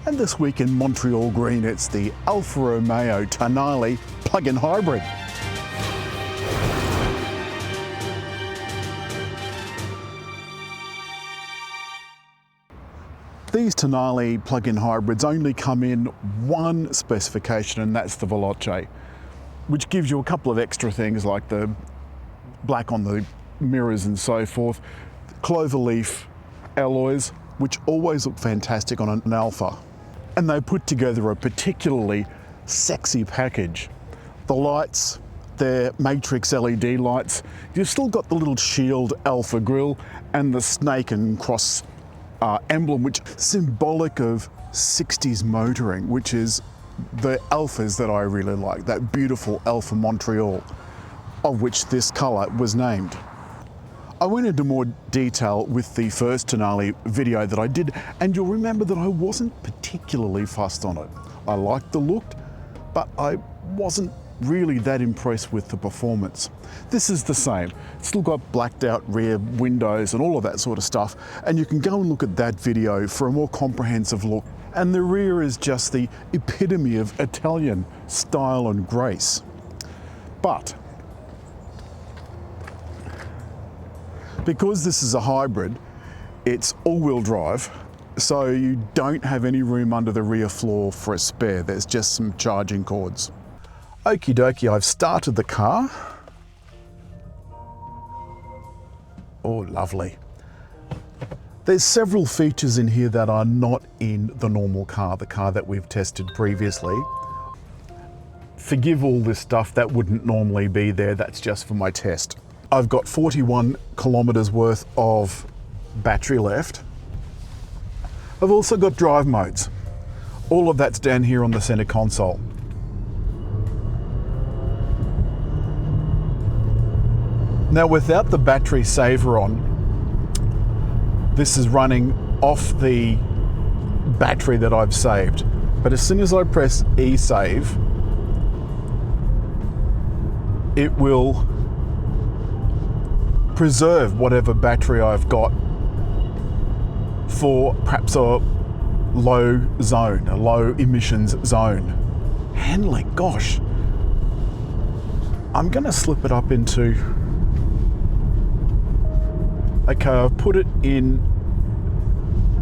And this week in Montreal Green, it's the Alfaromeo Tonale plug-in hybrid. These Tonale plug-in hybrids only come in one specification, and that's the Veloce, which gives you a couple of extra things like the black on the mirrors and so forth, cloverleaf alloys, which always look fantastic on an Alfa. And they put together a particularly sexy package. The lights, they're matrix LED lights. You've still got the little shield Alfa grille and the snake and cross emblem, which is symbolic of 60s motoring, which is the Alfas that I really like, that beautiful Alfa Montreal, of which this colour was named. I went into more detail with the first Tonale video that I did, and you'll remember that I wasn't particularly fussed on it. I liked the look, but I wasn't really that impressed with the performance. This is the same. It's still got blacked out rear windows and all of that sort of stuff, and you can go and look at that video for a more comprehensive look. And the rear is just the epitome of Italian style and grace. But because this is a hybrid, it's all-wheel drive, so you don't have any room under the rear floor for a spare. There's just some charging cords. Okie dokie, I've started the car. Oh, lovely. There's several features in here that are not in the normal car, the car that we've tested previously. Forgive all this stuff that wouldn't normally be there, that's just for my test. I've got 41 kilometers worth of battery left. I've also got drive modes. All of that's down here on the center console. Now, without the battery saver on, this is running off the battery that I've saved. But as soon as I press E-save, it will preserve whatever battery I've got for perhaps a low zone, a low emissions zone. Handling, gosh. I'm gonna slip it up into, okay, I've put it in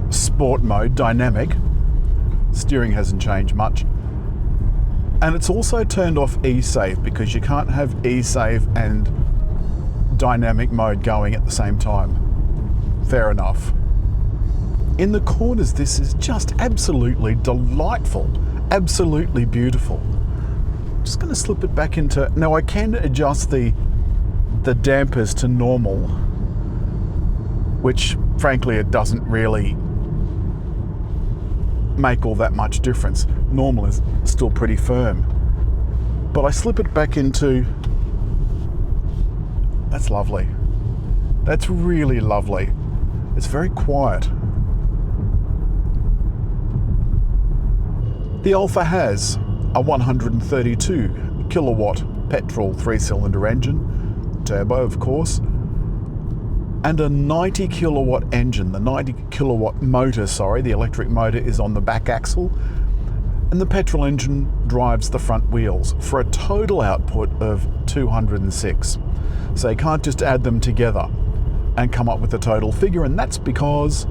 sport mode, dynamic. Steering hasn't changed much. And it's also turned off E-save because you can't have E-save and dynamic mode going at the same time. Fair enough. In the corners, this is just absolutely delightful, absolutely beautiful. I'm just going to slip it back into, now I can adjust the dampers to normal, which frankly it doesn't really make all that much difference. Normal is still pretty firm. But I slip it back into, that's lovely. That's really lovely. It's very quiet. The Alfa has a 132 kilowatt petrol 3-cylinder engine, turbo of course, and a 90 kilowatt engine. The 90 kilowatt motor, the electric motor is on the back axle, and the petrol engine drives the front wheels for a total output of 206. So you can't just add them together and come up with a total figure, and that's because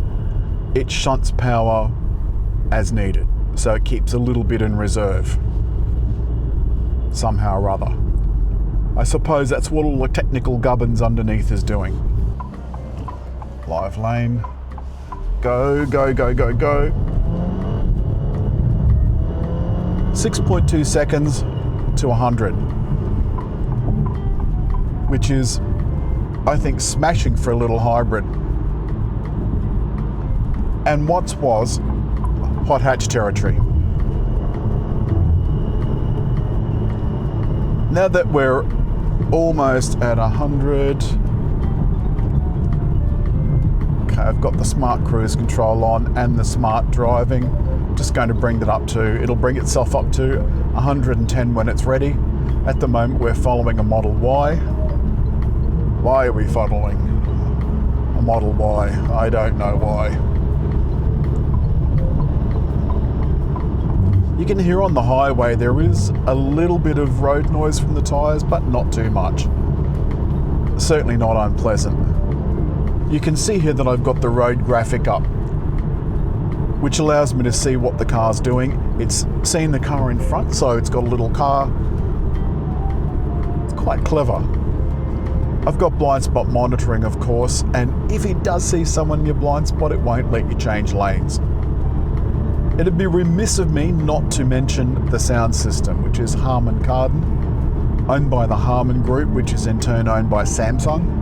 it shunts power as needed. So it keeps a little bit in reserve, somehow or other. I suppose that's what all the technical gubbins underneath is doing. Live lane, go, go, go, go, go. 6.2 seconds to 100, which is, I think, smashing for a little hybrid. And what was hot hatch territory. Now that we're almost at 100, okay, I've got the smart cruise control on and the smart driving. Just going to bring that up to, it'll bring itself up to 110 when it's ready. At the moment we're following a Model Y. Why are we following a Model Y? I don't know why. You can hear on the highway there is a little bit of road noise from the tyres, but not too much. Certainly not unpleasant. You can see here that I've got the road graphic up, which allows me to see what the car's doing. It's seen the car in front, so it's got a little car. It's quite clever. I've got blind spot monitoring, of course, and if it does see someone in your blind spot, it won't let you change lanes. It'd be remiss of me not to mention the sound system, which is Harman Kardon, owned by the Harman Group, which is in turn owned by Samsung.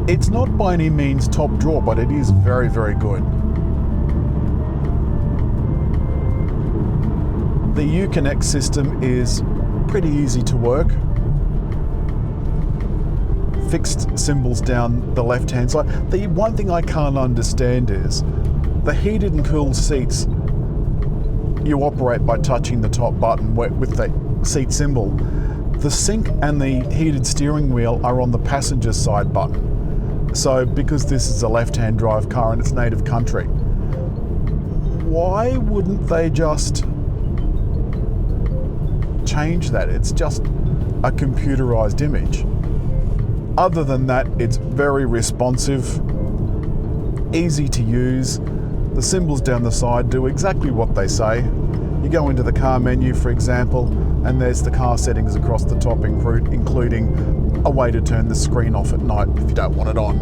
It's not by any means top drawer, but it is very, very good. The Uconnect system is pretty easy to work. Fixed symbols down the left-hand side. The one thing I can't understand is the heated and cooled seats. You operate by touching the top button with the seat symbol. The sync and the heated steering wheel are on the passenger side button. So because this is a left-hand drive car in its native country, why wouldn't they just change that? It's just a computerized image. Other than that, it's very responsive, easy to use. The symbols down the side do exactly what they say. You go into the car menu, for example, and there's the car settings across the top, including a way to turn the screen off at night if you don't want it on.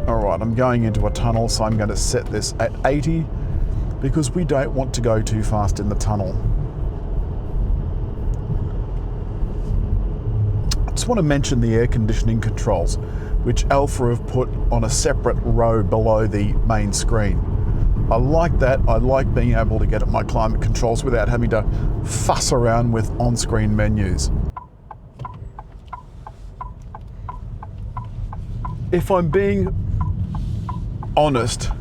All right, I'm going into a tunnel, so I'm going to set this at 80 because we don't want to go too fast in the tunnel. I just want to mention the air conditioning controls, which Alfa have put on a separate row below the main screen. I like that. I like being able to get at my climate controls without having to fuss around with on-screen menus. If I'm being honest,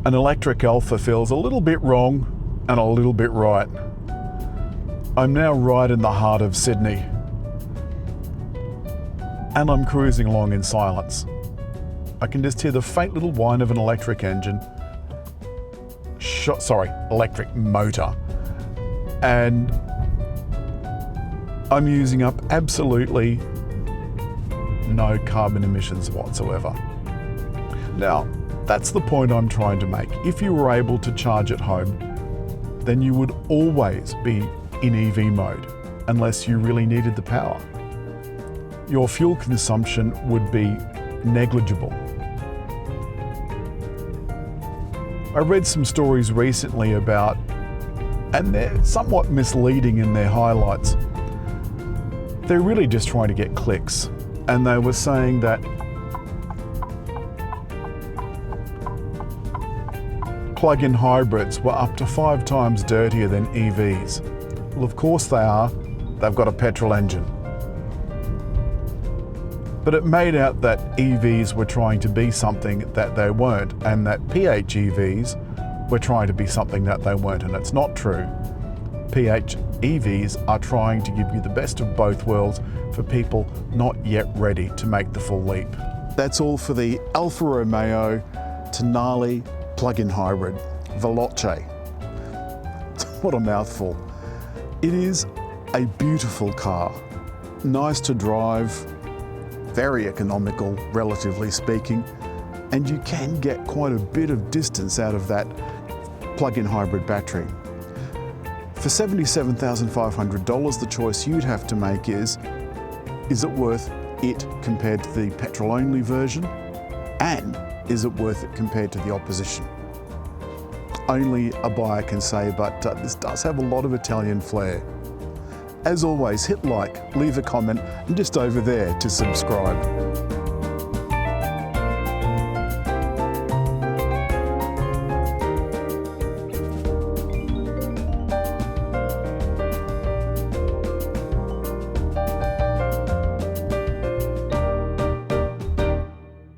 an electric Alfa feels a little bit wrong and a little bit right. I'm now right in the heart of Sydney, and I'm cruising along in silence. I can just hear the faint little whine of an electric engine. Electric motor. And I'm using up absolutely no carbon emissions whatsoever. Now, that's the point I'm trying to make. If you were able to charge at home, then you would always be in EV mode, unless you really needed the power. Your fuel consumption would be negligible. I read some stories recently about, and they're somewhat misleading in their highlights. They're really just trying to get clicks. And they were saying that plug-in hybrids were up to 5 times dirtier than EVs. Well, of course they are. They've got a petrol engine. But it made out that EVs were trying to be something that they weren't, and that PHEVs were trying to be something that they weren't, and it's not true. PHEVs are trying to give you the best of both worlds for people not yet ready to make the full leap. That's all for the Alfaromeo Tonale plug-in hybrid, Veloce. What a mouthful. It is a beautiful car, nice to drive, very economical, relatively speaking, and you can get quite a bit of distance out of that plug-in hybrid battery. For $77,500, the choice you'd have to make is it worth it compared to the petrol-only version? And is it worth it compared to the opposition? Only a buyer can say, but this does have a lot of Italian flair. As always, hit like, leave a comment, and just over there to subscribe.